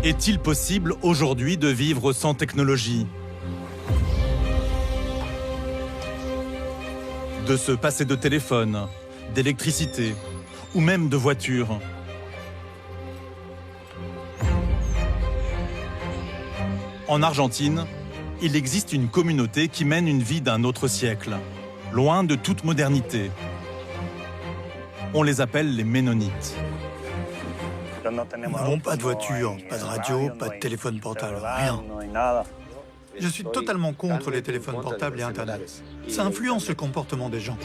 Est-il possible aujourd'hui de vivre sans technologie? De se passer de téléphone, d'électricité ou même de voiture? En Argentine, il existe une communauté qui mène une vie d'un autre siècle, loin de toute modernité. On les appelle les Ménonites. Nous n'avons pas de voiture, pas de radio, pas de téléphone portable, rien. Je suis totalement contre les téléphones portables et Internet. Ça influence le comportement des gens.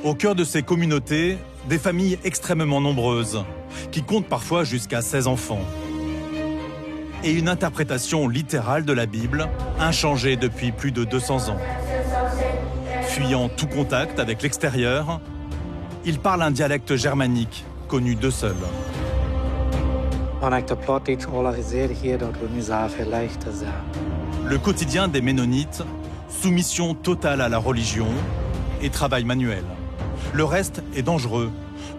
Au cœur de ces communautés, des familles extrêmement nombreuses, qui comptent parfois jusqu'à 16 enfants. Et une interprétation littérale de la Bible, inchangée depuis plus de 200 ans. Fuyant tout contact avec l'extérieur, ils parlent un dialecte germanique, connu d'eux seuls. Le quotidien des Ménonites, soumission totale à la religion et travail manuel. Le reste est dangereux,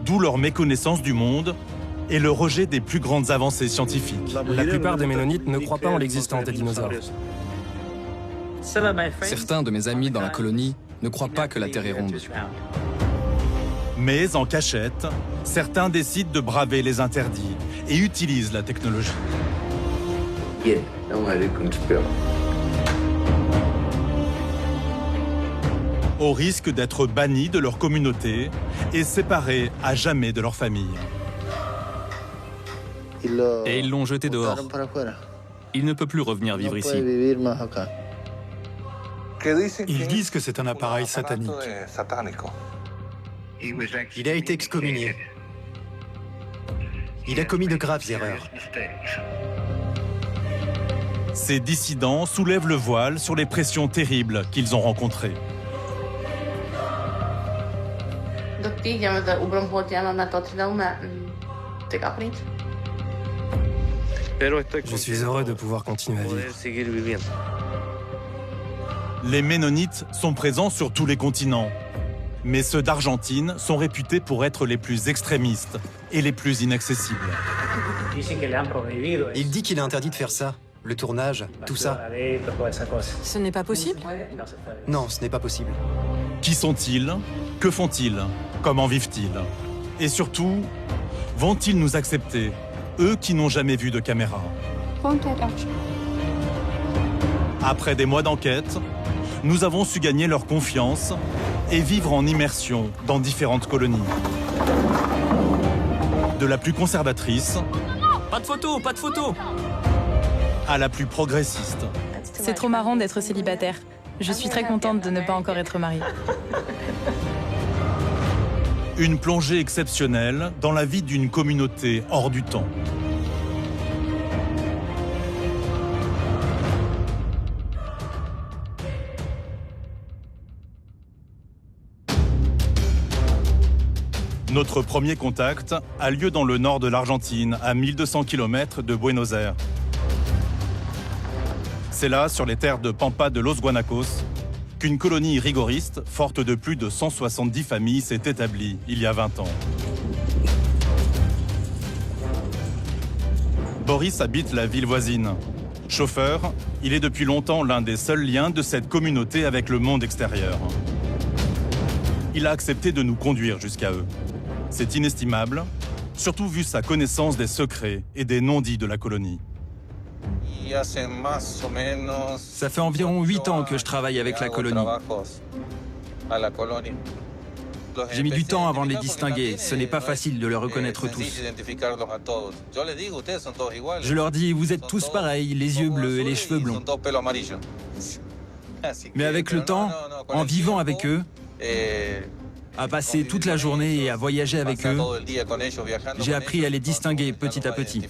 d'où leur méconnaissance du monde et le rejet des plus grandes avancées scientifiques. La plupart des Ménonites ne croient pas en l'existence des dinosaures. Certains de mes amis dans la colonie ne croient pas que la Terre est ronde. Mais en cachette, certains décident de braver les interdits et utilisent la technologie. Au risque d'être bannis de leur communauté et séparés à jamais de leur famille. Et ils l'ont jeté dehors. Il ne peut plus revenir vivre ici. Ils disent que c'est un appareil satanique. Il a été excommunié. Il a commis de graves erreurs. Ces dissidents soulèvent le voile sur les pressions terribles qu'ils ont rencontrées. Je suis heureux de pouvoir continuer à vivre. Les Ménonites sont présents sur tous les continents. Mais ceux d'Argentine sont réputés pour être les plus extrémistes et les plus inaccessibles. Il dit qu'il est interdit de faire ça. Le tournage, tout ça. Ce n'est pas possible? Non, ce n'est pas possible. Qui sont-ils? Que font-ils? Comment vivent-ils? Et surtout, vont-ils nous accepter, eux qui n'ont jamais vu de caméra? Après des mois d'enquête, nous avons su gagner leur confiance et vivre en immersion dans différentes colonies. De la plus conservatrice... Pas de photo, pas de photo! ...à la plus progressiste. C'est trop marrant d'être célibataire. Je suis très contente de ne pas encore être mariée. Une plongée exceptionnelle dans la vie d'une communauté hors du temps. Notre premier contact a lieu dans le nord de l'Argentine, à 1200 km de Buenos Aires. C'est là, sur les terres de Pampa de Los Guanacos, qu'une colonie rigoriste, forte de plus de 170 familles, s'est établie il y a 20 ans. Boris habite la ville voisine. Chauffeur, il est depuis longtemps l'un des seuls liens de cette communauté avec le monde extérieur. Il a accepté de nous conduire jusqu'à eux. C'est inestimable, surtout vu sa connaissance des secrets et des non-dits de la colonie. Ça fait environ 8 ans que je travaille avec la colonie. J'ai mis du temps avant de les distinguer. Ce n'est pas facile de les reconnaître tous. Je leur dis, vous êtes tous pareils, les yeux bleus et les cheveux blonds. Mais avec le temps, en vivant avec eux, à passer toute la journée et à voyager avec eux, j'ai appris à les distinguer petit à petit.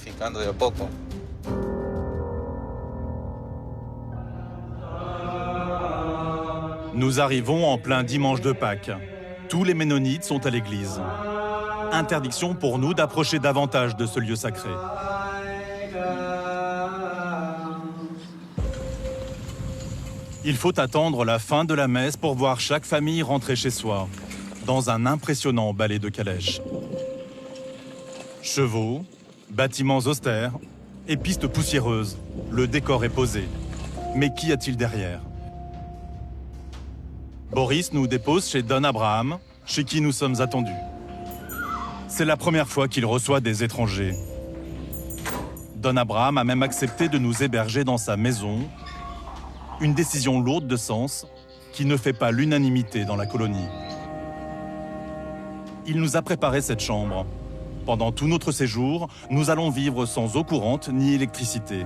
Nous arrivons en plein dimanche de Pâques. Tous les Ménonites sont à l'église. Interdiction pour nous d'approcher davantage de ce lieu sacré. Il faut attendre la fin de la messe pour voir chaque famille rentrer chez soi, dans un impressionnant ballet de calèches. Chevaux, bâtiments austères, et piste poussiéreuse. Le décor est posé. Mais qu'y a-t-il derrière? Boris nous dépose chez Don Abraham, chez qui nous sommes attendus. C'est la première fois qu'il reçoit des étrangers. Don Abraham a même accepté de nous héberger dans sa maison, une décision lourde de sens qui ne fait pas l'unanimité dans la colonie. Il nous a préparé cette chambre. Pendant tout notre séjour, nous allons vivre sans eau courante ni électricité.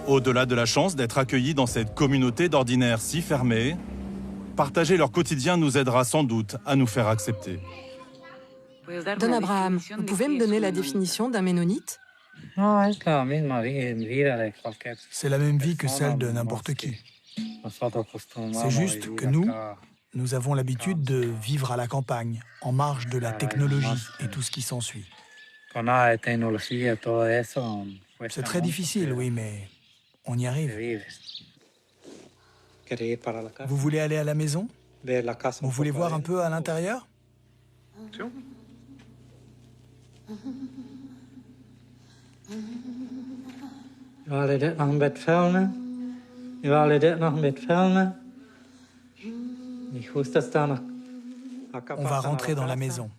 Au-delà de la chance d'être accueillis dans cette communauté d'ordinaires si fermée, partager leur quotidien nous aidera sans doute à nous faire accepter. Don Abraham, vous pouvez me donner la définition d'un ménonite? C'est la même vie que celle de n'importe qui. C'est juste que nous avons l'habitude de vivre à la campagne, en marge de la technologie et tout ce qui s'ensuit. C'est très difficile, oui, mais on y arrive. Vous voulez aller à la maison? Vous voulez voir un peu à l'intérieur? On va rentrer dans la maison.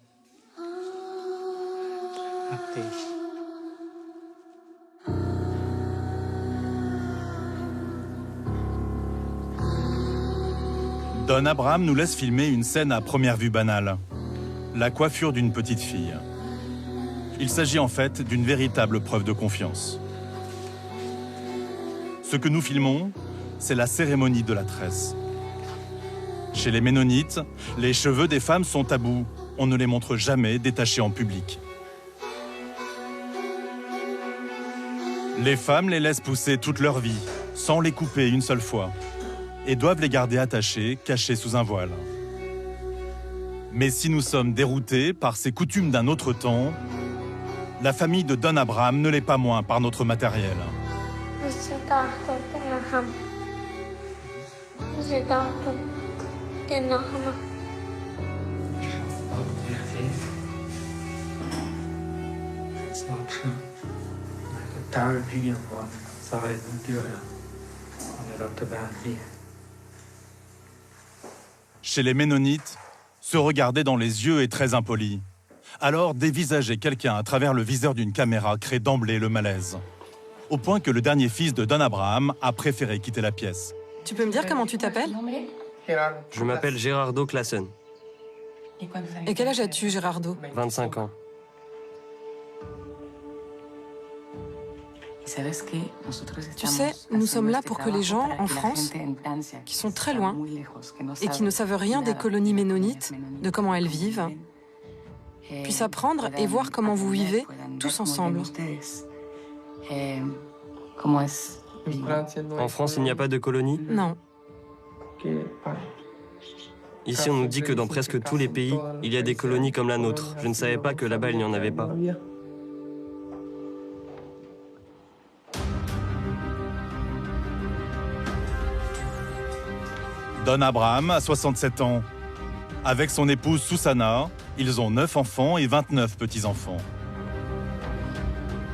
Don Abraham nous laisse filmer une scène à première vue banale. La coiffure d'une petite fille. Il s'agit en fait d'une véritable preuve de confiance. Ce que nous filmons, c'est la cérémonie de la tresse. Chez les Ménonites, les cheveux des femmes sont tabous. On ne les montre jamais détachés en public. Les femmes les laissent pousser toute leur vie, sans les couper une seule fois, et doivent les garder attachées, cachées sous un voile. Mais si nous sommes déroutés par ces coutumes d'un autre temps, la famille de Don Abraham ne l'est pas moins par notre matériel. Chez les Ménonites, se regarder dans les yeux est très impoli. Alors, dévisager quelqu'un à travers le viseur d'une caméra crée d'emblée le malaise. Au point que le dernier fils de Don Abraham a préféré quitter la pièce. Tu peux me dire comment tu t'appelles? Je m'appelle Gerardo Classen, Et quel âge as-tu, Gérardo? 25 ans. Tu sais, nous sommes là pour que les gens en France, qui sont très loin et qui ne savent rien des colonies ménonites, de comment elles vivent, puissent apprendre et voir comment vous vivez tous ensemble. En France, il n'y a pas de colonie? Non. Ici, on nous dit que dans presque tous les pays, il y a des colonies comme la nôtre. Je ne savais pas que là-bas, il n'y en avait pas. Don Abraham a 67 ans. Avec son épouse Susana, ils ont 9 enfants et 29 petits-enfants.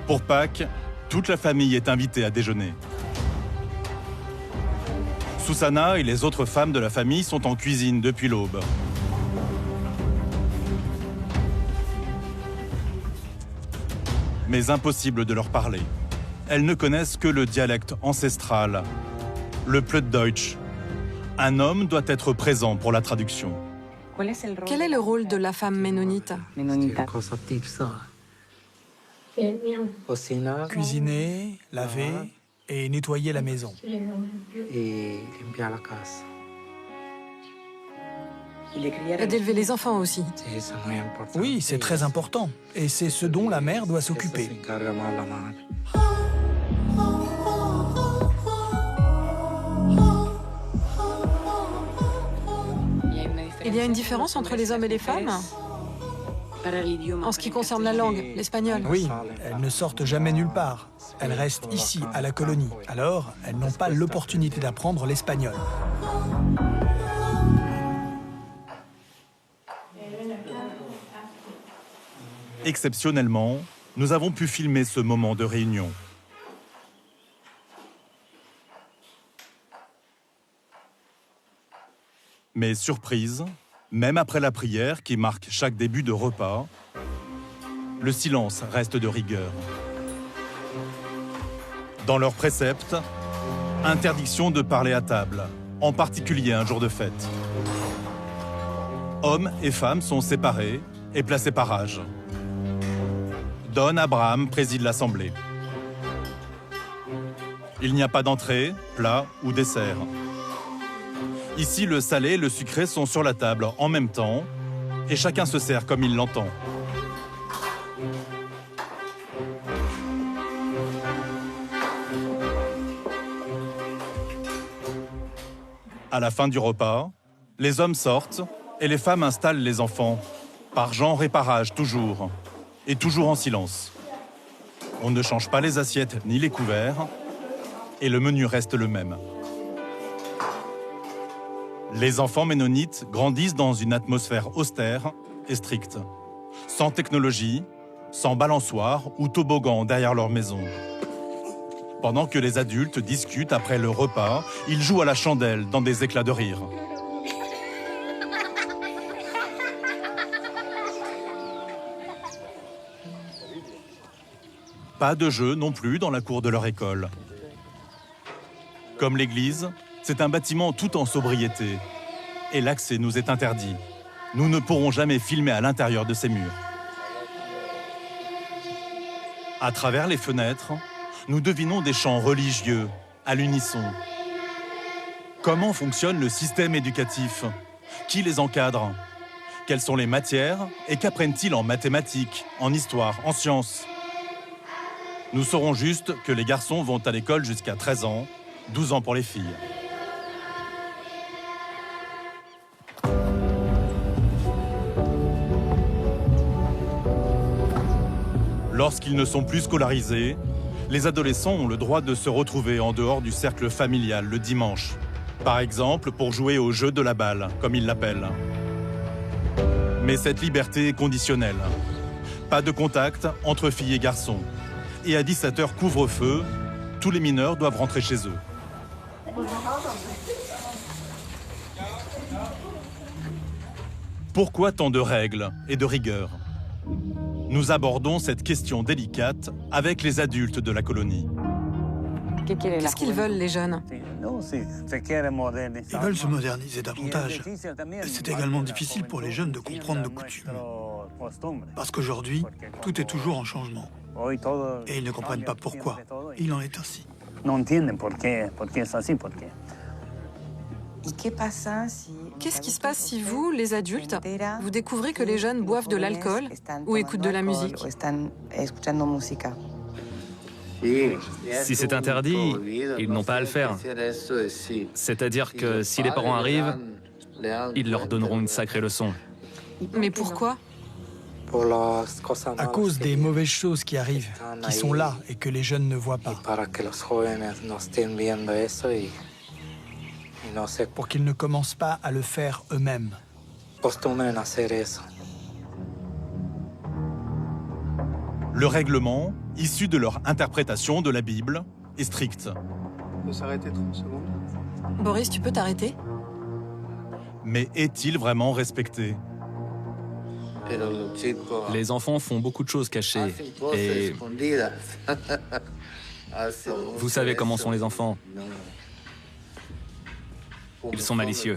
Pour Pâques, toute la famille est invitée à déjeuner. Susana et les autres femmes de la famille sont en cuisine depuis l'aube. Mais impossible de leur parler. Elles ne connaissent que le dialecte ancestral, le Plattdeutsch. Un homme doit être présent pour la traduction. Quel est le rôle de la femme ménonite? Cuisiner, laver et nettoyer la maison. Et d'élever les enfants aussi. Oui, c'est très important. Et c'est ce dont la mère doit s'occuper. Il y a une différence entre les hommes et les femmes? En ce qui concerne la langue, l'espagnol. Oui, elles ne sortent jamais nulle part. Elles restent ici, à la colonie. Alors, elles n'ont pas l'opportunité d'apprendre l'espagnol. Exceptionnellement, nous avons pu filmer ce moment de réunion. Mais surprise, même après la prière qui marque chaque début de repas, le silence reste de rigueur. Dans leurs préceptes, interdiction de parler à table, en particulier un jour de fête. Hommes et femmes sont séparés et placés par âge. Don Abraham préside l'assemblée. Il n'y a pas d'entrée, plat ou dessert. Ici, le salé et le sucré sont sur la table en même temps et chacun se sert comme il l'entend. À la fin du repas, les hommes sortent et les femmes installent les enfants, par genre et par âge toujours, et toujours en silence. On ne change pas les assiettes ni les couverts, et le menu reste le même. Les enfants ménonites grandissent dans une atmosphère austère et stricte, sans technologie, sans balançoire ou toboggan derrière leur maison. Pendant que les adultes discutent après le repas, ils jouent à la chandelle dans des éclats de rire. Pas de jeu non plus dans la cour de leur école. Comme l'église, c'est un bâtiment tout en sobriété. Et l'accès nous est interdit. Nous ne pourrons jamais filmer à l'intérieur de ces murs. À travers les fenêtres, nous devinons des chants religieux, à l'unisson. Comment fonctionne le système éducatif? Qui les encadre? Quelles sont les matières et qu'apprennent-ils en mathématiques, en histoire, en sciences? Nous saurons juste que les garçons vont à l'école jusqu'à 13 ans, 12 ans pour les filles. Lorsqu'ils ne sont plus scolarisés, les adolescents ont le droit de se retrouver en dehors du cercle familial le dimanche. Par exemple, pour jouer au jeu de la balle, comme ils l'appellent. Mais cette liberté est conditionnelle. Pas de contact entre filles et garçons. Et à 17h couvre-feu, tous les mineurs doivent rentrer chez eux. Pourquoi tant de règles et de rigueur? Nous abordons cette question délicate avec les adultes de la colonie. Qu'est-ce qu'ils veulent, les jeunes? Ils veulent se moderniser davantage. C'est également difficile pour les jeunes de comprendre nos coutumes. Parce qu'aujourd'hui, tout est toujours en changement. Et ils ne comprennent pas pourquoi. Il en est ainsi. Qu'est-ce qui se passe si vous, les adultes, vous découvrez que les jeunes boivent de l'alcool ou écoutent de la musique? Si c'est interdit, ils n'ont pas à le faire. C'est-à-dire que si les parents arrivent, ils leur donneront une sacrée leçon. Mais pourquoi? À cause des mauvaises choses qui arrivent, qui sont là et que les jeunes ne voient pas. Pour qu'ils ne commencent pas à le faire eux-mêmes. Le règlement, issu de leur interprétation de la Bible, est strict. On peut s'arrêter 30 secondes. Boris, tu peux t'arrêter? Mais est-il vraiment respecté? Les enfants font beaucoup de choses cachées. Et vous savez comment sont les enfants. Ils sont malicieux.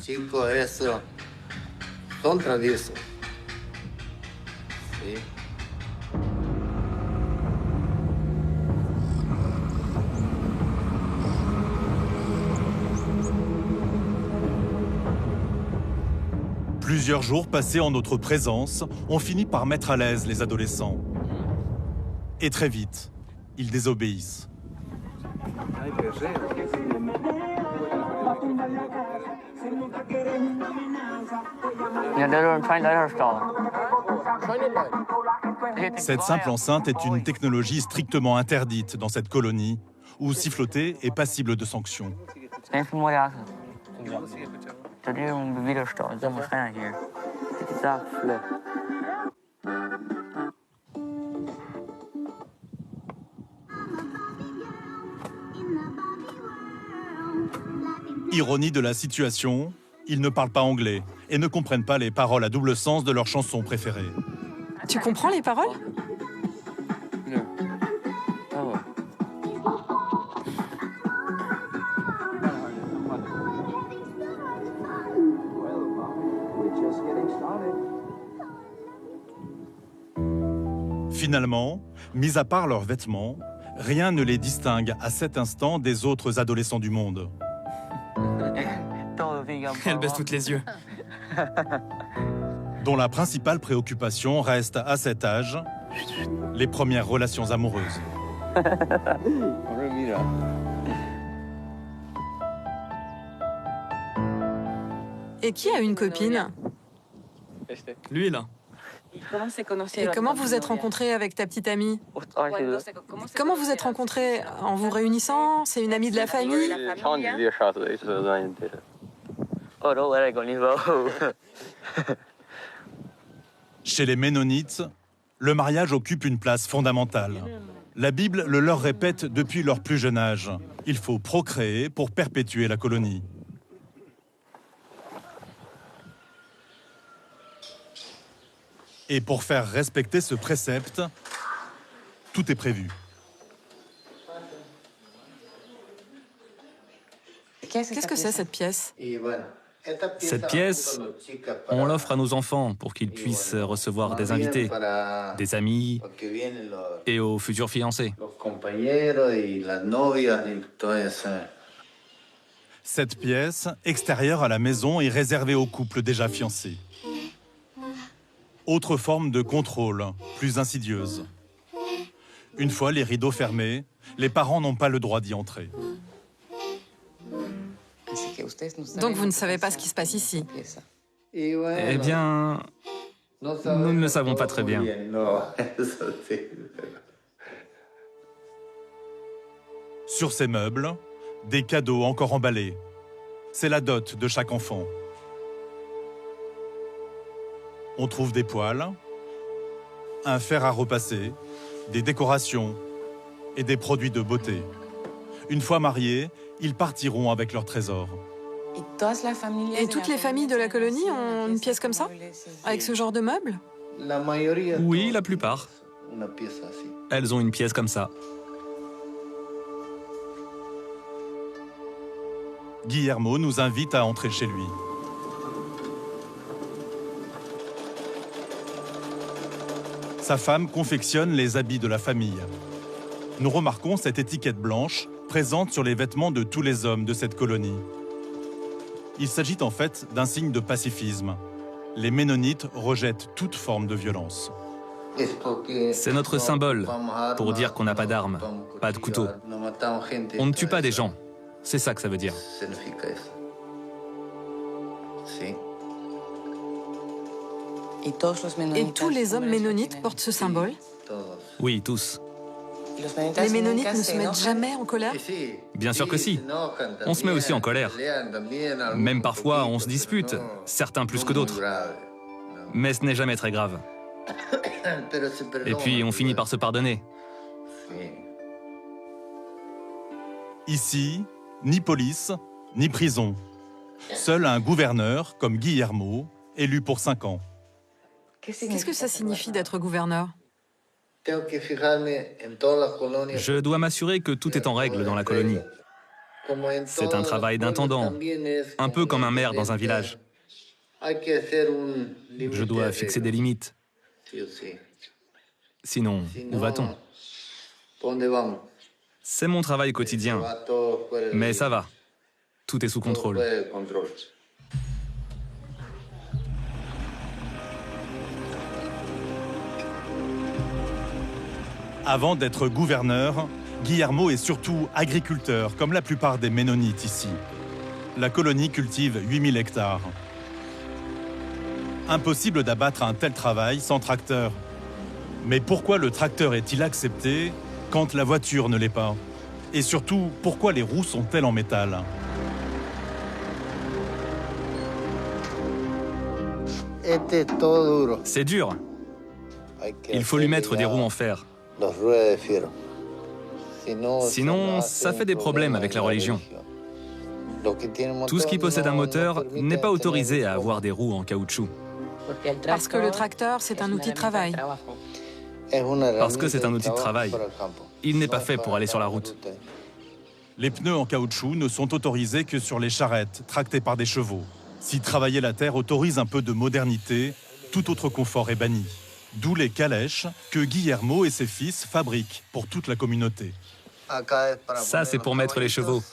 Plusieurs jours passés en notre présence ont fini par mettre à l'aise les adolescents. Et très vite, ils désobéissent. Cette simple enceinte est une technologie strictement interdite dans cette colonie, où siffloter est passible de sanctions. Ironie de la situation, ils ne parlent pas anglais et ne comprennent pas les paroles à double sens de leurs chansons préférées. Tu comprends les paroles? Finalement, mis à part leurs vêtements, rien ne les distingue à cet instant des autres adolescents du monde. Elle baisse toutes les yeux. Dont la principale préoccupation reste à cet âge les premières relations amoureuses. Et qui a une copine? Lui, là. Et comment vous êtes rencontrés avec ta petite amie? Comment vous êtes rencontrés? En vous réunissant? C'est une amie de la famille? Chez les Ménonites, le mariage occupe une place fondamentale. La Bible le leur répète depuis leur plus jeune âge. Il faut procréer pour perpétuer la colonie. Et pour faire respecter ce précepte, tout est prévu. Qu'est-ce que c'est cette pièce? Cette pièce, on l'offre à nos enfants pour qu'ils puissent recevoir des invités, des amis et aux futurs fiancés. Cette pièce, extérieure à la maison, est réservée aux couples déjà fiancés. Autre forme de contrôle, plus insidieuse. Une fois les rideaux fermés, les parents n'ont pas le droit d'y entrer. Donc vous ne savez pas ce qui se passe ici? Eh bien, nous ne le savons pas très bien. Sur ces meubles, des cadeaux encore emballés. C'est la dot de chaque enfant. On trouve des poêles, un fer à repasser, des décorations et des produits de beauté. Une fois mariés, ils partiront avec leur trésor. Et toutes les familles de la colonie ont une pièce comme ça? Avec ce genre de meubles? Oui, la plupart. Elles ont une pièce comme ça. Guillermo nous invite à entrer chez lui. Sa femme confectionne les habits de la famille. Nous remarquons cette étiquette blanche présente sur les vêtements de tous les hommes de cette colonie. Il s'agit en fait d'un signe de pacifisme. Les Ménonites rejettent toute forme de violence. C'est notre symbole pour dire qu'on n'a pas d'armes, pas de couteau. On ne tue pas des gens. C'est ça que ça veut dire. Et tous les hommes ménonites portent ce symbole? Oui, tous. Les ménonites ne se mettent jamais en colère? Bien sûr que si. On se met aussi en colère. Même parfois, on se dispute, certains plus que d'autres. Mais ce n'est jamais très grave. Et puis, on finit par se pardonner. Ici, ni police, ni prison. Seul un gouverneur, comme Guillermo, élu pour 5 ans. Qu'est-ce que ça signifie d'être gouverneur? Je dois m'assurer que tout est en règle dans la colonie. C'est un travail d'intendant, un peu comme un maire dans un village. Je dois fixer des limites. Sinon, où va-t-on? C'est mon travail quotidien. Mais ça va. Tout est sous contrôle. Avant d'être gouverneur, Guillermo est surtout agriculteur, comme la plupart des Ménonites ici. La colonie cultive 8000 hectares. Impossible d'abattre un tel travail sans tracteur. Mais pourquoi le tracteur est-il accepté quand la voiture ne l'est pas? Et surtout, pourquoi les roues sont-elles en métal? C'est dur. Il faut lui mettre des roues en fer. Sinon, ça fait des problèmes avec la religion. Tout ce qui possède un moteur n'est pas autorisé à avoir des roues en caoutchouc. Parce que le tracteur, c'est un outil de travail. Parce que c'est un outil de travail. Il n'est pas fait pour aller sur la route. Les pneus en caoutchouc ne sont autorisés que sur les charrettes, tractées par des chevaux. Si travailler la terre autorise un peu de modernité, tout autre confort est banni. D'où les calèches que Guillermo et ses fils fabriquent pour toute la communauté. Ça, c'est pour mettre les chevaux.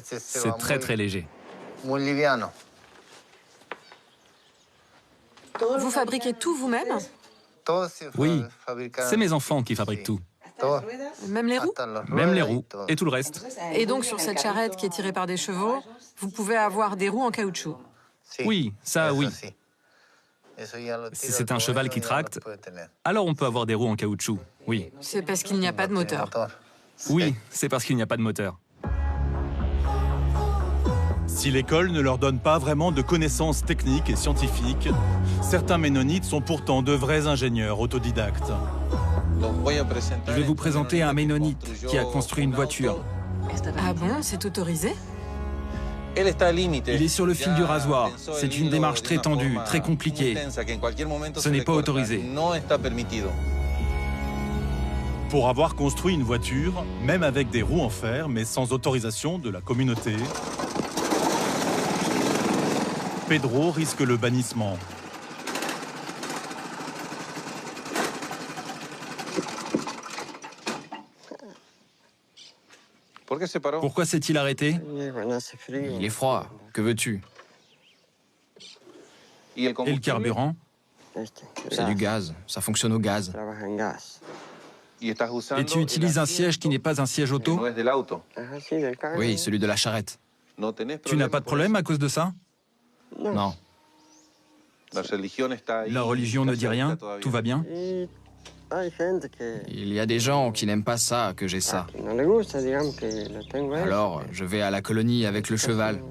C'est très très léger. Vous fabriquez tout vous-même? Oui, c'est mes enfants qui fabriquent tout. Même les roues? Même les roues et tout le reste. Et donc sur cette charrette qui est tirée par des chevaux, vous pouvez avoir des roues en caoutchouc? Oui, ça oui. Si c'est un cheval qui tracte, alors on peut avoir des roues en caoutchouc, oui. C'est parce qu'il n'y a pas de moteur. Oui, c'est parce qu'il n'y a pas de moteur. Si l'école ne leur donne pas vraiment de connaissances techniques et scientifiques, certains ménonites sont pourtant de vrais ingénieurs autodidactes. Je vais vous présenter un ménonite qui a construit une voiture. Ah bon, c'est autorisé? Il est sur le fil du rasoir. C'est une démarche très tendue, très compliquée. Ce n'est pas autorisé. Pour avoir construit une voiture, même avec des roues en fer, mais sans autorisation de la communauté, Pedro risque le bannissement. Pourquoi s'est-il arrêté? Il est froid, que veux-tu? Et le carburant? C'est du gaz, ça fonctionne au gaz. Et tu utilises un siège qui n'est pas un siège auto? Oui, celui de la charrette. Tu n'as pas de problème à cause de ça? Non. La religion ne dit rien? Tout va bien? Il y a des gens qui n'aiment pas ça, que j'ai ça. Alors, je vais à la colonie avec le cheval.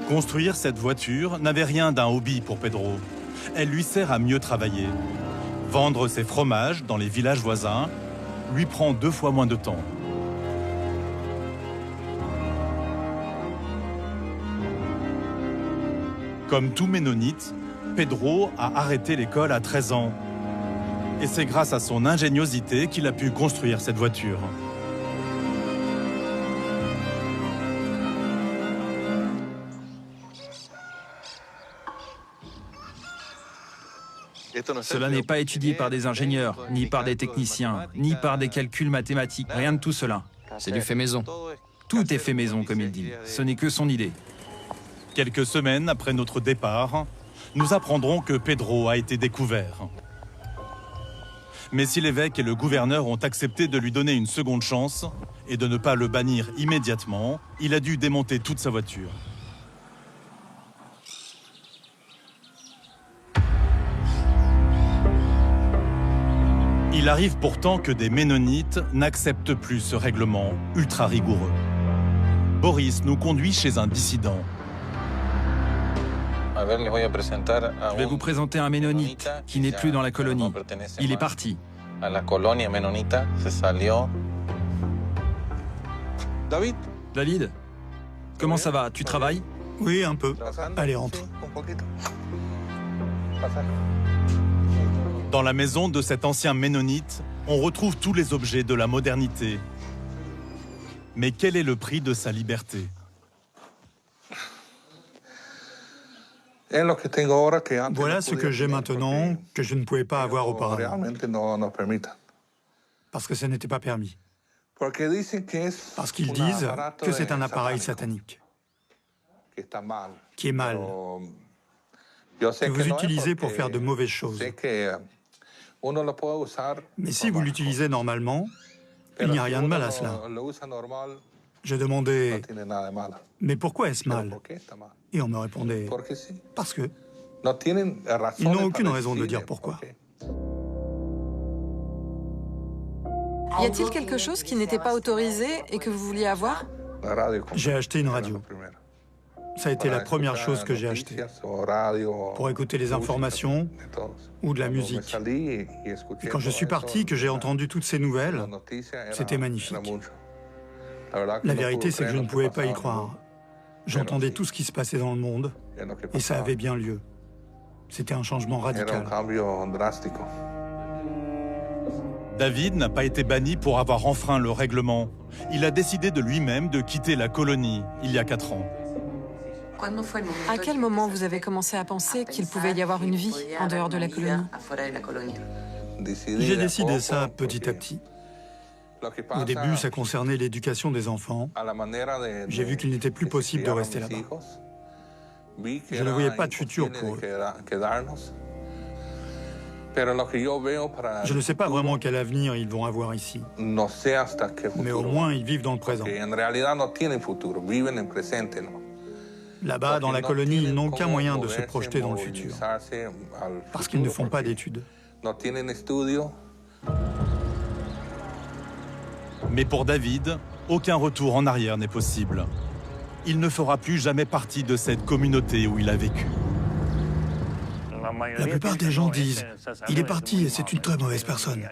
Construire cette voiture n'avait rien d'un hobby pour Pedro. Elle lui sert à mieux travailler. Vendre ses fromages dans les villages voisins lui prend 2 fois moins de temps. Comme tout ménonite, Pedro a arrêté l'école à 13 ans. Et c'est grâce à son ingéniosité qu'il a pu construire cette voiture. Cela n'est pas étudié par des ingénieurs, ni par des techniciens, ni par des calculs mathématiques, rien de tout cela. C'est du fait maison. Tout est fait maison, comme il dit. Ce n'est que son idée. Quelques semaines après notre départ, nous apprendrons que Pedro a été découvert. Mais si l'évêque et le gouverneur ont accepté de lui donner une seconde chance et de ne pas le bannir immédiatement, il a dû démonter toute sa voiture. Il arrive pourtant que des ménonites n'acceptent plus ce règlement ultra rigoureux. Boris nous conduit chez un dissident. Je vais vous présenter un ménonite qui n'est plus dans la colonie. Il est parti. David, comment ça va? Tu travailles? Oui, un peu. Allez, entre. Dans la maison de cet ancien ménonite, on retrouve tous les objets de la modernité. Mais quel est le prix de sa liberté? Voilà ce que j'ai maintenant que je ne pouvais pas avoir auparavant. Parce que ce n'était pas permis. Parce qu'ils disent que c'est un appareil satanique. Qui est mal. Que vous utilisez pour faire de mauvaises choses. Mais si vous l'utilisez normalement, il n'y a rien de mal à cela. J'ai demandé, mais pourquoi est-ce mal? Et on me répondait, parce que. Ils n'ont aucune raison de dire pourquoi. Y a-t-il quelque chose qui n'était pas autorisé et que vous vouliez avoir? J'ai acheté une radio. Ça a été la première chose que j'ai achetée. Pour écouter les informations ou de la musique. Et quand je suis parti, que j'ai entendu toutes ces nouvelles, c'était magnifique. La vérité, c'est que je ne pouvais pas y croire. J'entendais tout ce qui se passait dans le monde, et ça avait bien lieu. C'était un changement radical. David n'a pas été banni pour avoir enfreint le règlement. Il a décidé de lui-même de quitter la colonie il y a 4 ans. À quel moment vous avez commencé à penser qu'il pouvait y avoir une vie en dehors de la colonie? J'ai décidé ça petit à petit. Au début, ça concernait l'éducation des enfants. J'ai vu qu'il n'était plus possible de rester là-bas. Je ne voyais pas de futur pour eux. Je ne sais pas vraiment quel avenir ils vont avoir ici. Mais au moins, ils vivent dans le présent. Là-bas, dans la colonie, ils n'ont aucun moyen de se projeter dans le futur. Parce qu'ils ne font pas d'études. Mais pour David, aucun retour en arrière n'est possible. Il ne fera plus jamais partie de cette communauté où il a vécu. La plupart des gens disent « Il est parti et c'est une très mauvaise personne,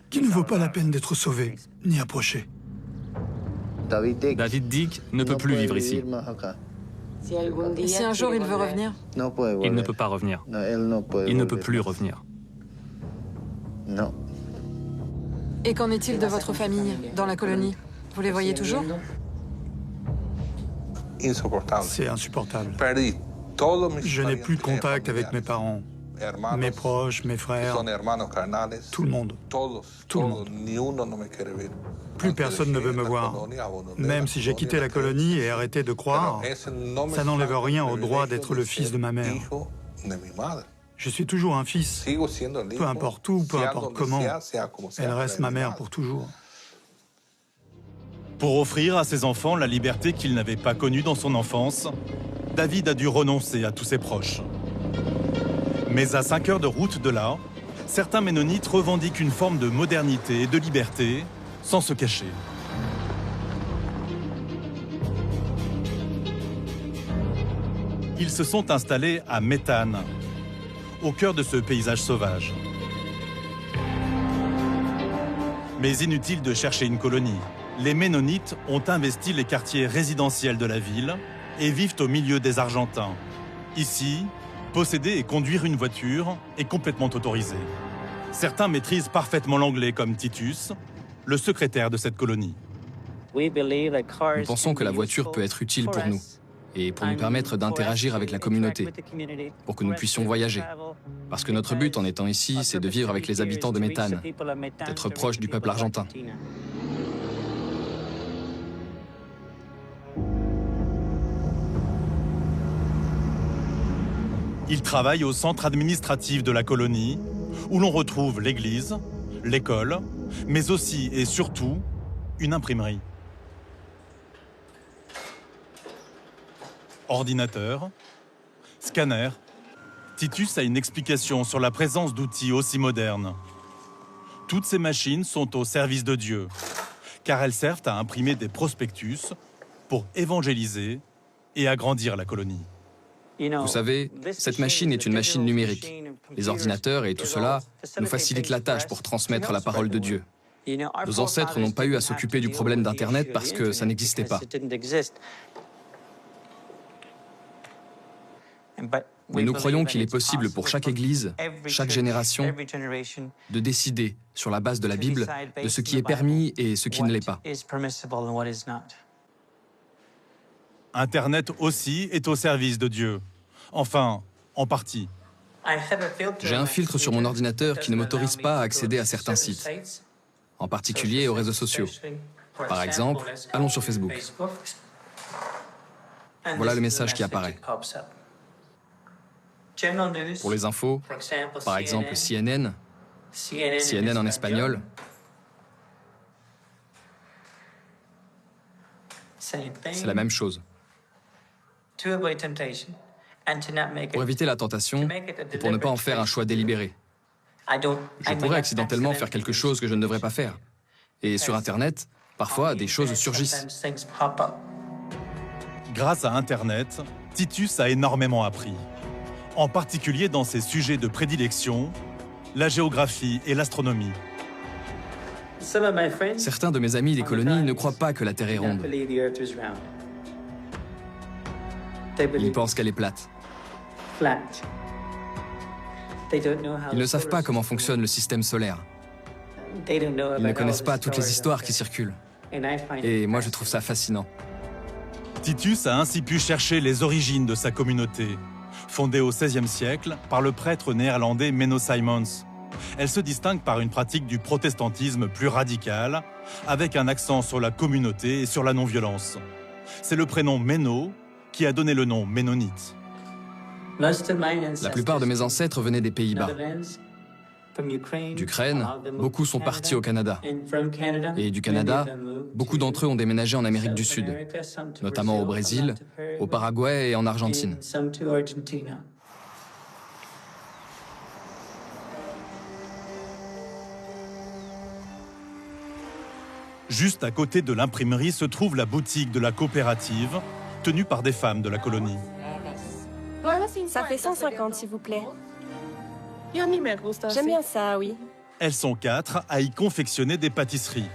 qui ne vaut pas la peine d'être sauvé, ni approché. » David Dick ne peut plus vivre ici. Et si un jour il veut revenir? Il ne peut pas revenir. Il ne peut plus revenir. Et qu'en est-il de votre famille dans la colonie? Vous les voyez toujours? C'est insupportable. Je n'ai plus de contact avec mes parents, mes proches, mes frères, tout le monde. Tout le monde. Plus personne ne veut me voir. Même si j'ai quitté la colonie et arrêté de croire, ça n'enlève rien au droit d'être le fils de ma mère. Je suis toujours un fils. Peu importe où, peu importe comment, elle reste ma mère pour toujours. Pour offrir à ses enfants la liberté qu'il n'avait pas connue dans son enfance, David a dû renoncer à tous ses proches. Mais à 5 heures de route de là, certains ménonites revendiquent une forme de modernité et de liberté sans se cacher. Ils se sont installés à Méthane, au cœur de ce paysage sauvage. Mais inutile de chercher une colonie. Les Ménonites ont investi les quartiers résidentiels de la ville et vivent au milieu des Argentins. Ici, posséder et conduire une voiture est complètement autorisé. Certains maîtrisent parfaitement l'anglais, comme Titus, le secrétaire de cette colonie. Nous pensons que la voiture peut être utile pour nous et pour nous permettre d'interagir avec la communauté, pour que nous puissions voyager. Parce que notre but en étant ici, c'est de vivre avec les habitants de Méthane, d'être proche du peuple argentin. Ils travaillent au centre administratif de la colonie, où l'on retrouve l'église, l'école, mais aussi et surtout une imprimerie. Ordinateur, scanner, Titus a une explication sur la présence d'outils aussi modernes. Toutes ces machines sont au service de Dieu, car elles servent à imprimer des prospectus pour évangéliser et agrandir la colonie. Vous savez, cette machine est une machine numérique. Les ordinateurs et tout cela nous facilitent la tâche pour transmettre la parole de Dieu. Nos ancêtres n'ont pas eu à s'occuper du problème d'Internet parce que ça n'existait pas. Mais nous croyons qu'il est possible pour chaque Église, chaque génération, de décider, sur la base de la Bible, de ce qui est permis et ce qui ne l'est pas. Internet aussi est au service de Dieu. Enfin, en partie. J'ai un filtre sur mon ordinateur qui ne m'autorise pas à accéder à certains sites, en particulier aux réseaux sociaux. Par exemple, allons sur Facebook. Voilà le message qui apparaît. Pour les infos, par exemple CNN en espagnol, c'est la même chose. Pour éviter la tentation et pour ne pas en faire un choix délibéré. Je pourrais accidentellement faire quelque chose que je ne devrais pas faire. Et sur Internet, parfois, des choses surgissent. Grâce à Internet, Titus a énormément appris, en particulier dans ses sujets de prédilection, la géographie et l'astronomie. Certains de mes amis des colonies ne croient pas que la Terre est ronde. Ils pensent qu'elle est plate. Ils ne savent pas comment fonctionne le système solaire. Ils ne connaissent pas toutes les histoires qui circulent. Et moi, je trouve ça fascinant. Titus a ainsi pu chercher les origines de sa communauté, fondée au XVIe siècle par le prêtre néerlandais Menno Simons. Elle se distingue par une pratique du protestantisme plus radicale, avec un accent sur la communauté et sur la non-violence. C'est le prénom Menno qui a donné le nom ménonite. La plupart de mes ancêtres venaient des Pays-Bas. D'Ukraine, beaucoup sont partis au Canada. Et du Canada, beaucoup d'entre eux ont déménagé en Amérique du Sud, notamment au Brésil, au Paraguay et en Argentine. Juste à côté de l'imprimerie se trouve la boutique de la coopérative, tenue par des femmes de la colonie. Ça fait 150, s'il vous plaît. J'aime bien ça, oui. Elles sont 4 à y confectionner des pâtisseries.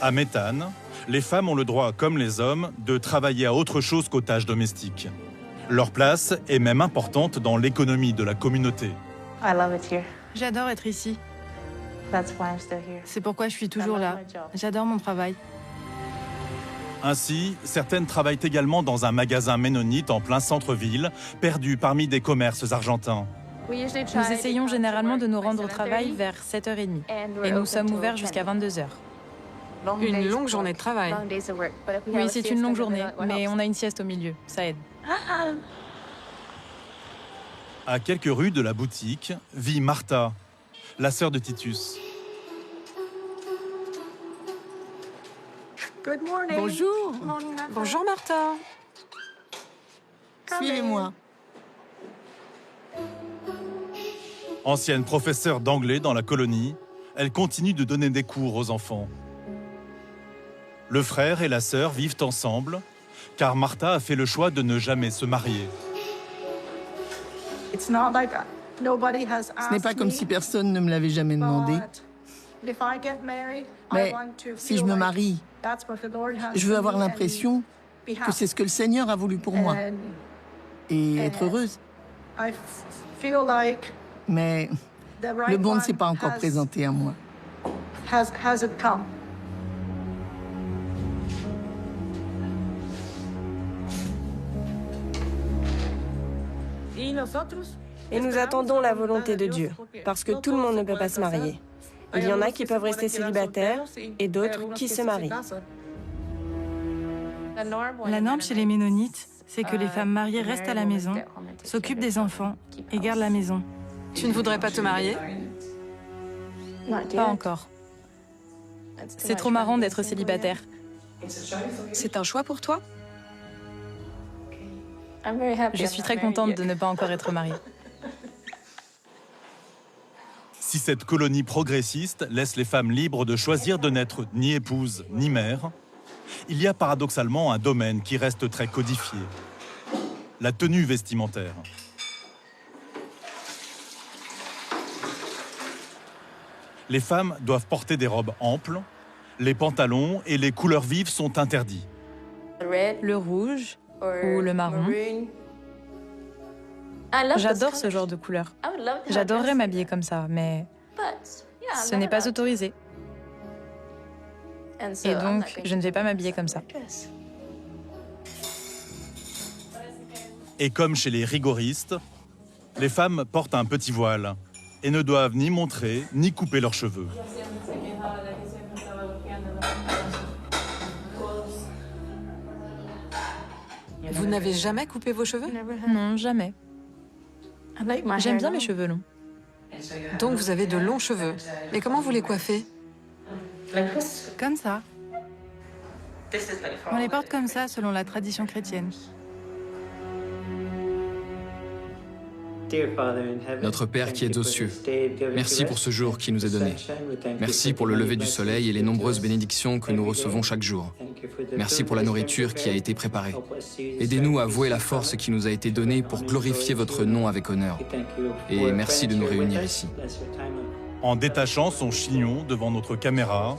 À Méthane, les femmes ont le droit, comme les hommes, de travailler à autre chose qu'aux tâches domestiques. Leur place est même importante dans l'économie de la communauté. J'adore être ici. C'est pourquoi je suis toujours là. J'adore mon travail. Ainsi, certaines travaillent également dans un magasin ménonite en plein centre-ville, perdu parmi des commerces argentins. Nous essayons généralement de nous rendre au travail vers 7h30 et nous sommes ouverts jusqu'à 22h. Une longue journée de travail. Oui, c'est une longue journée, mais on a une sieste au milieu, ça aide. À quelques rues de la boutique vit Martha, la sœur de Titus. Bonjour. Bonjour Martha. Suivez-moi. Ancienne professeure d'anglais dans la colonie, elle continue de donner des cours aux enfants. Le frère et la sœur vivent ensemble, car Martha a fait le choix de ne jamais se marier. Ce n'est pas comme si personne ne me l'avait jamais demandé. Mais si je me marie, je veux avoir l'impression que c'est ce que le Seigneur a voulu pour moi. Et être heureuse. Mais le bon ne s'est pas encore présenté à moi. Et nous attendons la volonté de Dieu, parce que tout le monde ne peut pas se marier. Il y en a qui peuvent rester célibataires et d'autres qui se marient. La norme chez les Ménonites, c'est que les femmes mariées restent à la maison, s'occupent des enfants et gardent la maison. Tu ne voudrais pas te marier? Pas encore. C'est trop marrant d'être célibataire. C'est un choix pour toi? Je suis très contente de ne pas encore être mariée. Si cette colonie progressiste laisse les femmes libres de choisir de n'être ni épouse ni mère, il y a paradoxalement un domaine qui reste très codifié, la tenue vestimentaire. Les femmes doivent porter des robes amples, les pantalons et les couleurs vives sont interdits. Le rouge ou le marron. J'adore ce genre de couleur. J'adorerais m'habiller comme ça, mais ce n'est pas autorisé. Et donc, je ne vais pas m'habiller comme ça. Et comme chez les rigoristes, les femmes portent un petit voile et ne doivent ni montrer ni couper leurs cheveux. Vous n'avez jamais coupé vos cheveux? Non, jamais. J'aime bien mes cheveux longs. Donc vous avez de longs cheveux. Et comment vous les coiffez? Comme ça. On les porte comme ça selon la tradition chrétienne. Notre Père qui es aux cieux, merci pour ce jour qui nous est donné. Merci pour le lever du soleil et les nombreuses bénédictions que nous recevons chaque jour. Merci pour la nourriture qui a été préparée. Aidez-nous à vouer la force qui nous a été donnée pour glorifier votre nom avec honneur. Et merci de nous réunir ici. En détachant son chignon devant notre caméra,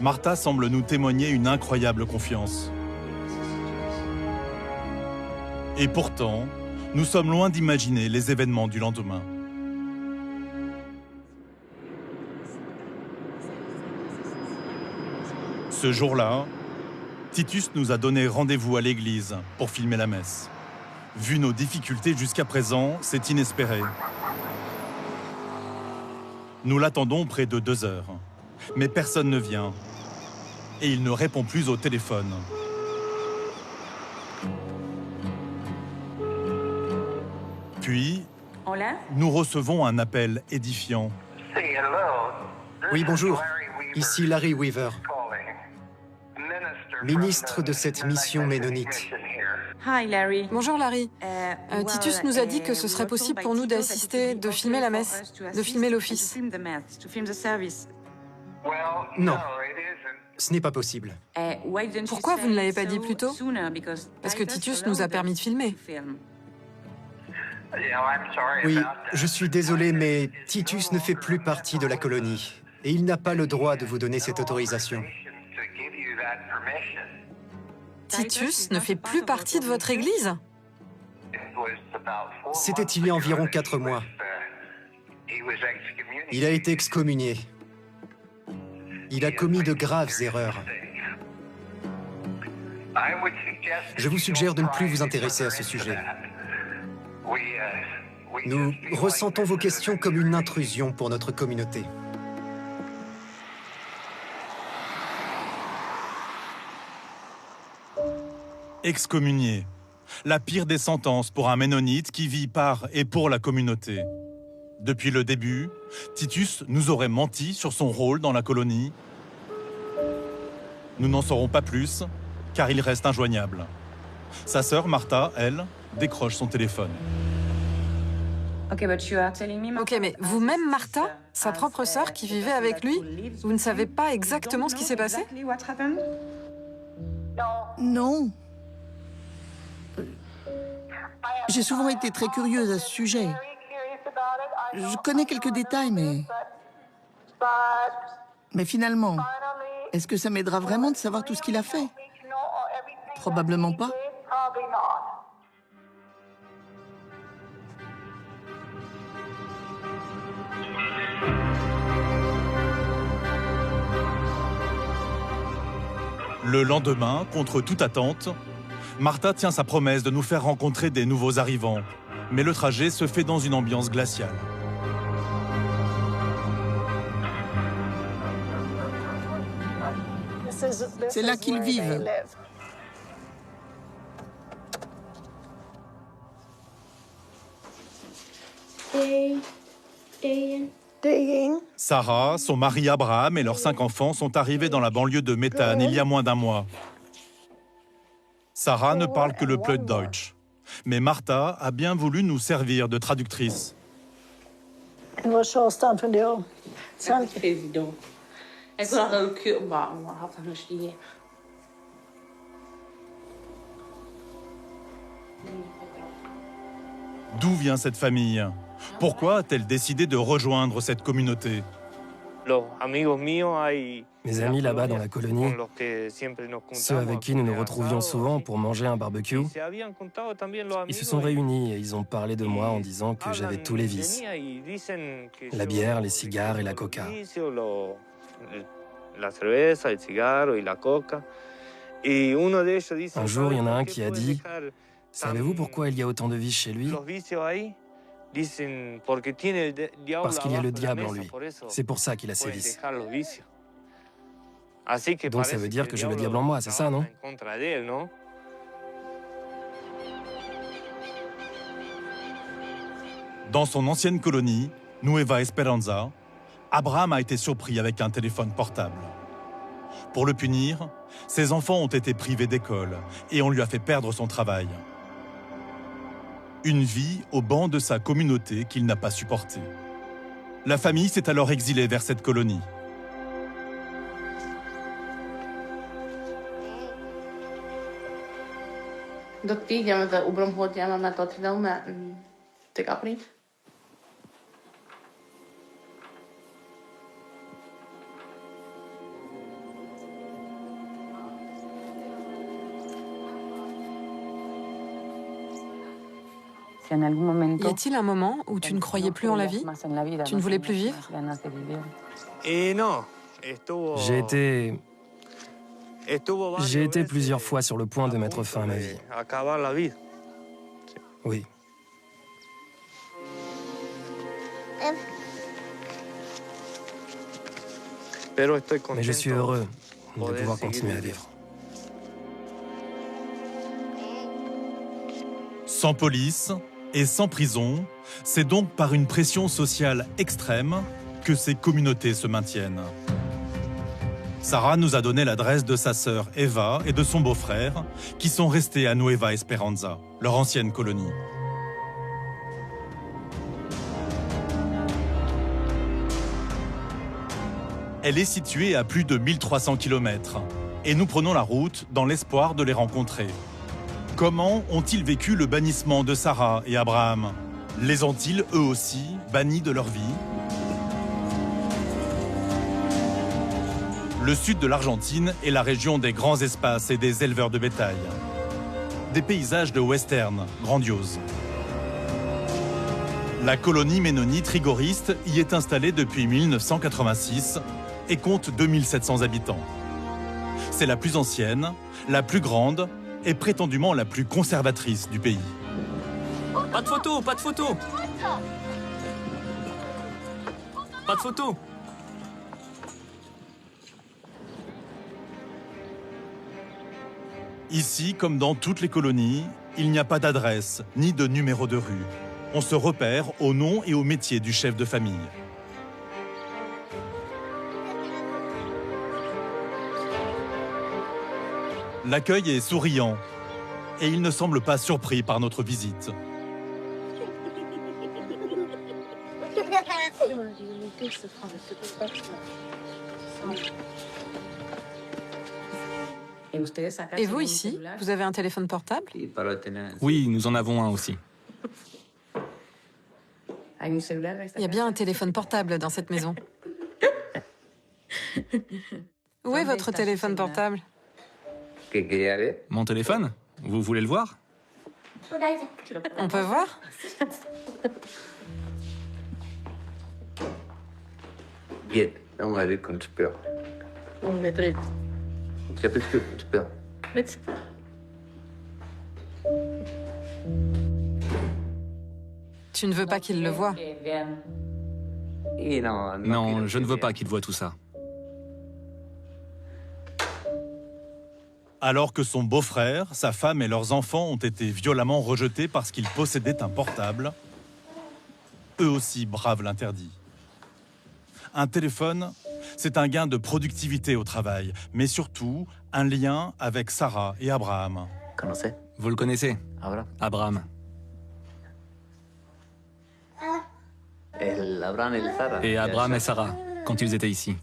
Martha semble nous témoigner une incroyable confiance. Et pourtant, nous sommes loin d'imaginer les événements du lendemain. Ce jour-là, Titus nous a donné rendez-vous à l'église pour filmer la messe. Vu nos difficultés jusqu'à présent, c'est inespéré. Nous l'attendons près de 2 heures, mais personne ne vient et il ne répond plus au téléphone. Puis, nous recevons un appel édifiant. Oui, bonjour. Ici Larry Weaver, ministre de cette mission ménonite. Bonjour Larry. Titus nous a dit que ce serait possible pour nous d'assister, de filmer la messe, de filmer l'office. Non, ce n'est pas possible. Pourquoi vous ne l'avez pas dit plus tôt? Parce que Titus nous a permis de filmer. Oui, je suis désolé, mais Titus ne fait plus partie de la colonie. Et il n'a pas le droit de vous donner cette autorisation. Titus ne fait plus partie de votre église? C'était il y a environ 4 mois. Il a été excommunié. Il a commis de graves erreurs. Je vous suggère de ne plus vous intéresser à ce sujet. Nous ressentons vos questions comme une intrusion pour notre communauté. Excommunié. La pire des sentences pour un ménonite qui vit par et pour la communauté. Depuis le début, Titus nous aurait menti sur son rôle dans la colonie. Nous n'en saurons pas plus, car il reste injoignable. Sa sœur Martha, elle, décroche son téléphone. Ok, mais vous-même, Martha, sa propre sœur qui vivait avec lui, vous ne savez pas exactement ce qui s'est passé? Non. J'ai souvent été très curieuse à ce sujet. Je connais quelques détails, mais finalement, est-ce que ça m'aidera vraiment de savoir tout ce qu'il a fait? Probablement pas. Le lendemain, contre toute attente, Martha tient sa promesse de nous faire rencontrer des nouveaux arrivants. Mais le trajet se fait dans une ambiance glaciale. C'est là qu'ils vivent. Sarah, son mari Abraham et leurs 5 enfants sont arrivés dans la banlieue de Methan il y a moins d'1 mois. Sarah ne parle que le Plattdeutsch. Mais Martha a bien voulu nous servir de traductrice. D'où vient cette famille? Pourquoi a-t-elle décidé de rejoindre cette communauté? Mes amis là-bas dans la colonie, ceux avec qui nous nous retrouvions souvent pour manger un barbecue, ils se sont réunis et ils ont parlé de moi en disant que j'avais tous les vices. La bière, les cigares et la coca. Un jour, il y en a un qui a dit « Savez-vous pourquoi il y a autant de vices chez lui ? Parce qu'il y a le diable en lui. C'est pour ça qu'il a ces vices. » Donc ça veut dire que j'ai le diable en moi, c'est ça, non? Dans son ancienne colonie, Nueva Esperanza, Abraham a été surpris avec un téléphone portable. Pour le punir, ses enfants ont été privés d'école et on lui a fait perdre son travail. Une vie au banc de sa communauté qu'il n'a pas supportée. La famille s'est alors exilée vers cette colonie. Y a-t-il un moment où tu ne croyais plus en la vie? Tu ne voulais plus vivre? J'ai été plusieurs fois sur le point de mettre fin à ma vie. Oui. Mais je suis heureux de pouvoir continuer à vivre. Sans police et sans prison, c'est donc par une pression sociale extrême que ces communautés se maintiennent. Sarah nous a donné l'adresse de sa sœur Eva et de son beau-frère, qui sont restés à Nueva Esperanza, leur ancienne colonie. Elle est située à plus de 1300 km et nous prenons la route dans l'espoir de les rencontrer. Comment ont-ils vécu le bannissement de Sarah et Abraham? Les ont-ils, eux aussi, bannis de leur vie? Le sud de l'Argentine est la région des grands espaces et des éleveurs de bétail. Des paysages de western grandioses. La colonie ménonite rigoriste y est installée depuis 1986 et compte 2700 habitants. C'est la plus ancienne, la plus grande et prétendument la plus conservatrice du pays. Pas de photo, pas de photo. Pas de photo. Ici, comme dans toutes les colonies, il n'y a pas d'adresse ni de numéro de rue. On se repère au nom et au métier du chef de famille. L'accueil est souriant et il ne semble pas surpris par notre visite. Et vous ici, vous avez un téléphone portable? Oui, nous en avons un aussi. Il y a bien un téléphone portable dans cette maison. Où est votre téléphone portable? Mon téléphone? Vous voulez le voir? On peut voir? Tu ne veux pas qu'il le voie? Non, je ne veux pas qu'il voie tout ça. Alors que son beau-frère, sa femme et leurs enfants ont été violemment rejetés parce qu'ils possédaient un portable, eux aussi bravent l'interdit. Un téléphone, c'est un gain de productivité au travail, mais surtout un lien avec Sarah et Abraham. Vous le connaissez? Abraham. Et Abraham et Sarah, quand ils étaient ici.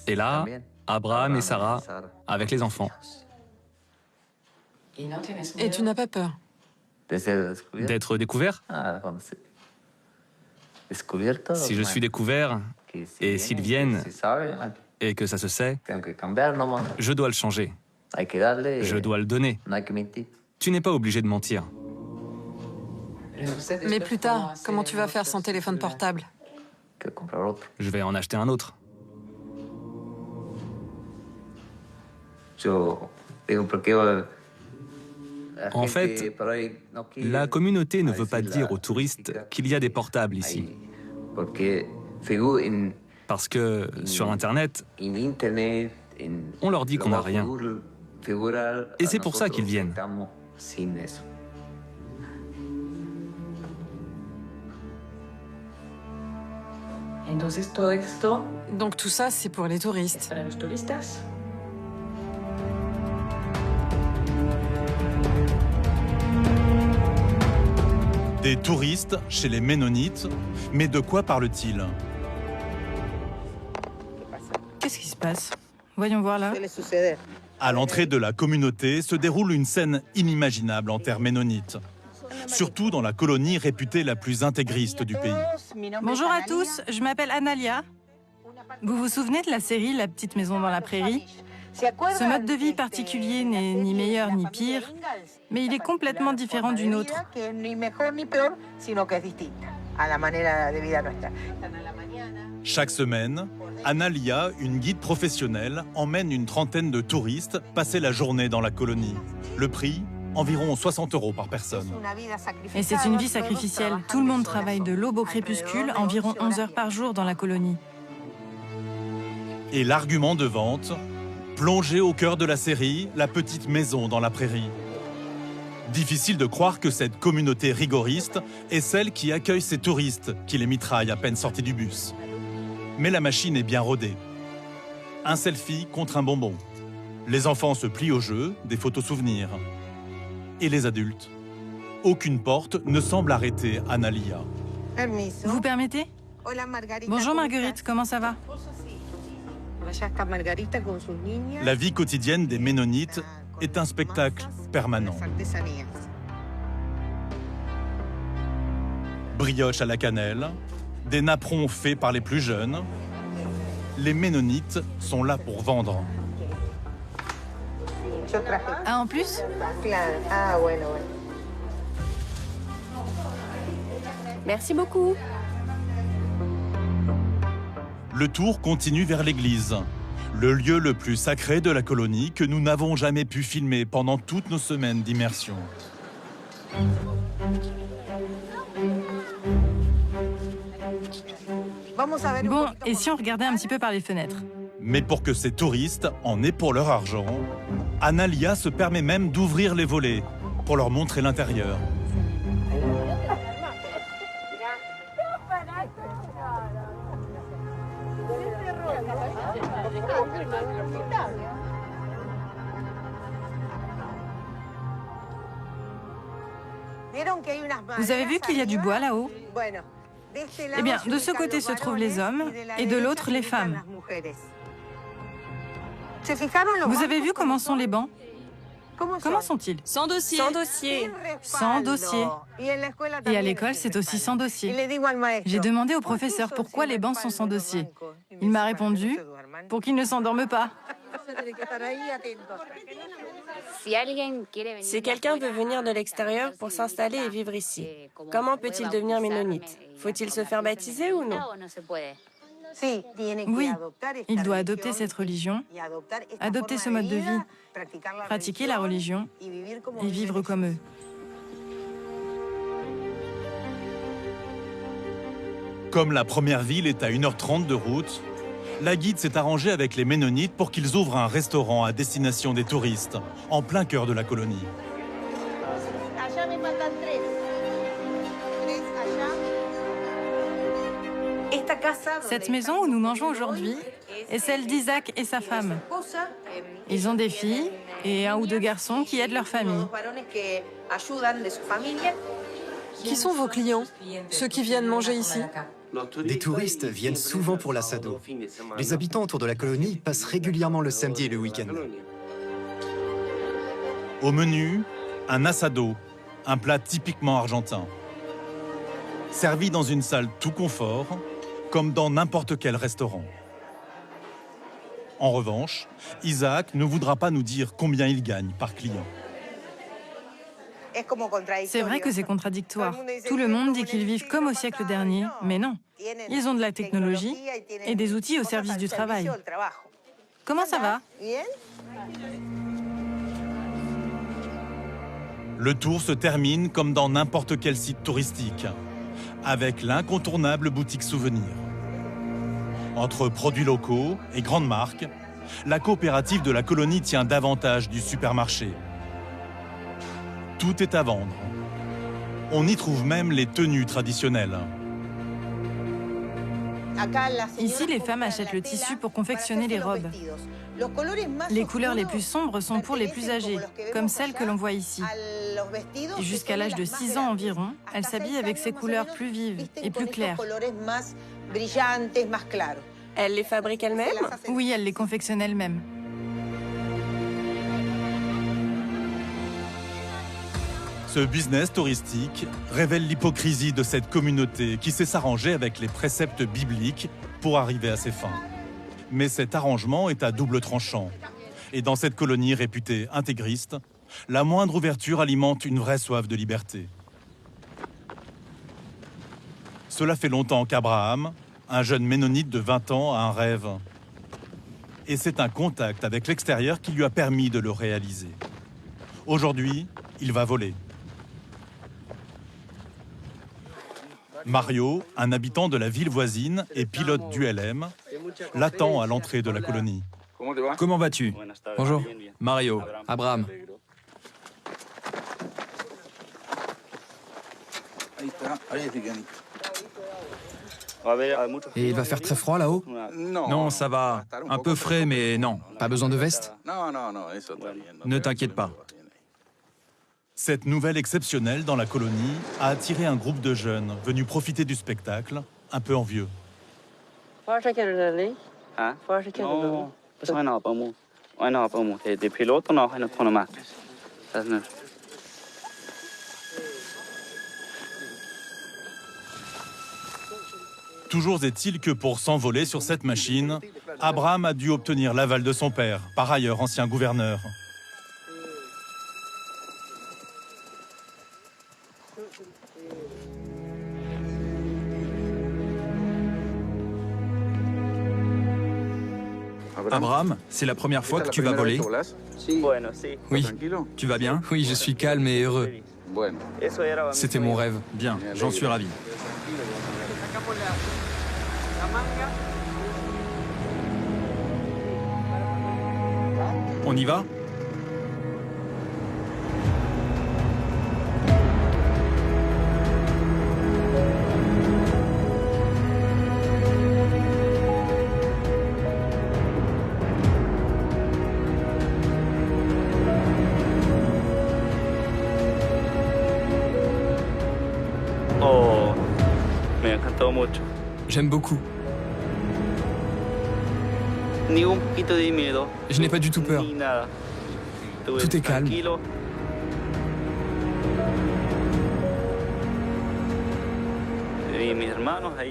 Et là, Abraham et Sarah, avec les enfants. Et tu n'as pas peur? D'être découvert? Si je suis découvert, et s'ils viennent, et que ça se sait, je dois le changer. Je dois le donner. Tu n'es pas obligé de mentir. Mais plus tard, comment tu vas faire sans téléphone portable? Je vais en acheter un autre. En fait, la communauté ne veut pas dire aux touristes qu'il y a des portables ici. Parce que sur Internet, on leur dit qu'on n'a rien. Et c'est pour ça qu'ils viennent. Donc tout ça, c'est pour les touristes. Des touristes chez les Ménonites, mais de quoi parle-t-il? Qu'est-ce qui se passe? Voyons voir là. À l'entrée de la communauté se déroule une scène inimaginable en terre ménonite, surtout dans la colonie réputée la plus intégriste du pays. Bonjour à tous, je m'appelle Analia. Vous vous souvenez de la série La petite maison dans la prairie? Ce mode de vie particulier n'est ni meilleur ni pire, mais il est complètement différent du nôtre. Chaque semaine, Analia, une guide professionnelle, emmène une trentaine de touristes passer la journée dans la colonie. Le prix, environ 60 € par personne. Et c'est une vie sacrificielle. Tout le monde travaille de l'aube au crépuscule, environ 11 heures par jour dans la colonie. Et l'argument de vente, plongé au cœur de la série, la petite maison dans la prairie. Difficile de croire que cette communauté rigoriste est celle qui accueille ces touristes qui les mitraillent à peine sortis du bus. Mais la machine est bien rodée. Un selfie contre un bonbon. Les enfants se plient au jeu, des photos souvenirs. Et les adultes. Aucune porte ne semble arrêter Analia. Vous permettez? Bonjour Marguerite, comment ça va? La vie quotidienne des Ménonites est un spectacle permanent. Brioche à la cannelle, des napperons faits par les plus jeunes. Les Ménonites sont là pour vendre. Ah, en plus? Merci beaucoup. Le tour continue vers l'église, le lieu le plus sacré de la colonie que nous n'avons jamais pu filmer pendant toutes nos semaines d'immersion. Bon, et si on regardait un petit peu par les fenêtres? Mais pour que ces touristes en aient pour leur argent, Analia se permet même d'ouvrir les volets pour leur montrer l'intérieur. Vous avez vu qu'il y a du bois là-haut? Eh bien, de ce côté se trouvent les hommes et de l'autre les femmes. Vous avez vu comment sont les bancs? Comment sont-ils? Sans dossier. Sans dossier. Sans dossier. Et à l'école, c'est aussi sans dossier. J'ai demandé au professeur pourquoi les bancs sont sans dossier. Il m'a répondu pour qu'ils ne s'endorment pas. Si quelqu'un veut venir de l'extérieur pour s'installer et vivre ici, comment peut-il devenir ménonite? Faut-il se faire baptiser ou non? Oui, il doit adopter cette religion, adopter ce mode de vie, pratiquer la religion et vivre comme eux. Comme la première ville est à 1h30 de route, la guide s'est arrangée avec les Ménonites pour qu'ils ouvrent un restaurant à destination des touristes, en plein cœur de la colonie. Cette maison où nous mangeons aujourd'hui est celle d'Isaac et sa femme. Ils ont des filles et un ou deux garçons qui aident leur famille. Qui sont vos clients? Ceux qui viennent manger ici? Des touristes viennent souvent pour l'assado. Les habitants autour de la colonie passent régulièrement le samedi et le week-end. Au menu, un asado, un plat typiquement argentin. Servi dans une salle tout confort, comme dans n'importe quel restaurant. En revanche, Isaac ne voudra pas nous dire combien il gagne par client. C'est vrai que c'est contradictoire. Tout le monde dit qu'ils vivent comme au siècle dernier, mais non. Ils ont de la technologie et des outils au service du travail. Comment ça va? Le tour se termine comme dans n'importe quel site touristique, avec l'incontournable boutique souvenir. Entre produits locaux et grandes marques, la coopérative de la colonie tient davantage du supermarché. Tout est à vendre. On y trouve même les tenues traditionnelles. Ici, les femmes achètent le tissu pour confectionner les robes. Les couleurs les plus sombres sont pour les plus âgées, comme celles que l'on voit ici. Et jusqu'à l'âge de 6 ans environ, elles s'habillent avec ces couleurs plus vives et plus claires. Elles les fabriquent elles-mêmes? Oui, elles les confectionnent elles-mêmes. Ce business touristique révèle l'hypocrisie de cette communauté qui sait s'arranger avec les préceptes bibliques pour arriver à ses fins. Mais cet arrangement est à double tranchant. Et dans cette colonie réputée intégriste, la moindre ouverture alimente une vraie soif de liberté. Cela fait longtemps qu'Abraham, un jeune ménonite de 20 ans, a un rêve. Et c'est un contact avec l'extérieur qui lui a permis de le réaliser. Aujourd'hui, il va voler. Mario, un habitant de la ville voisine et pilote d'ULM, l'attend à l'entrée de la colonie. Comment vas-tu? Bonjour. Mario. Abraham. Et il va faire très froid là-haut? Non, ça va. Un peu frais, mais non. Pas besoin de veste? Ne t'inquiète pas. Cette nouvelle exceptionnelle dans la colonie a attiré un groupe de jeunes venus profiter du spectacle, un peu envieux. Toujours est-il que pour s'envoler sur cette machine, Abraham a dû obtenir l'aval de son père, par ailleurs ancien gouverneur. Abraham, c'est la première fois que tu vas voler? Oui. Tu vas bien? Oui, je suis calme et heureux. C'était mon rêve. Bien, j'en suis ravi. On y va? J'aime beaucoup. Je n'ai pas du tout peur. Tout est calme.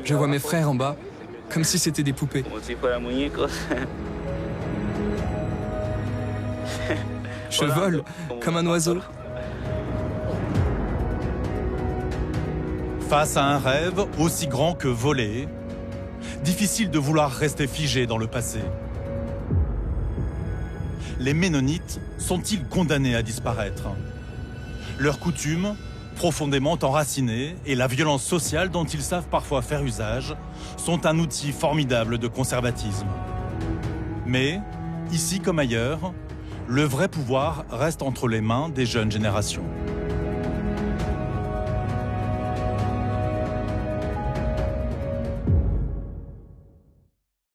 Je vois mes frères en bas, comme si c'était des poupées. Je vole, comme un oiseau. Face à un rêve aussi grand que voler, difficile de vouloir rester figé dans le passé. Les Ménonites sont-ils condamnés à disparaître? Leurs coutumes, profondément enracinées, et la violence sociale dont ils savent parfois faire usage, sont un outil formidable de conservatisme. Mais, ici comme ailleurs, le vrai pouvoir reste entre les mains des jeunes générations.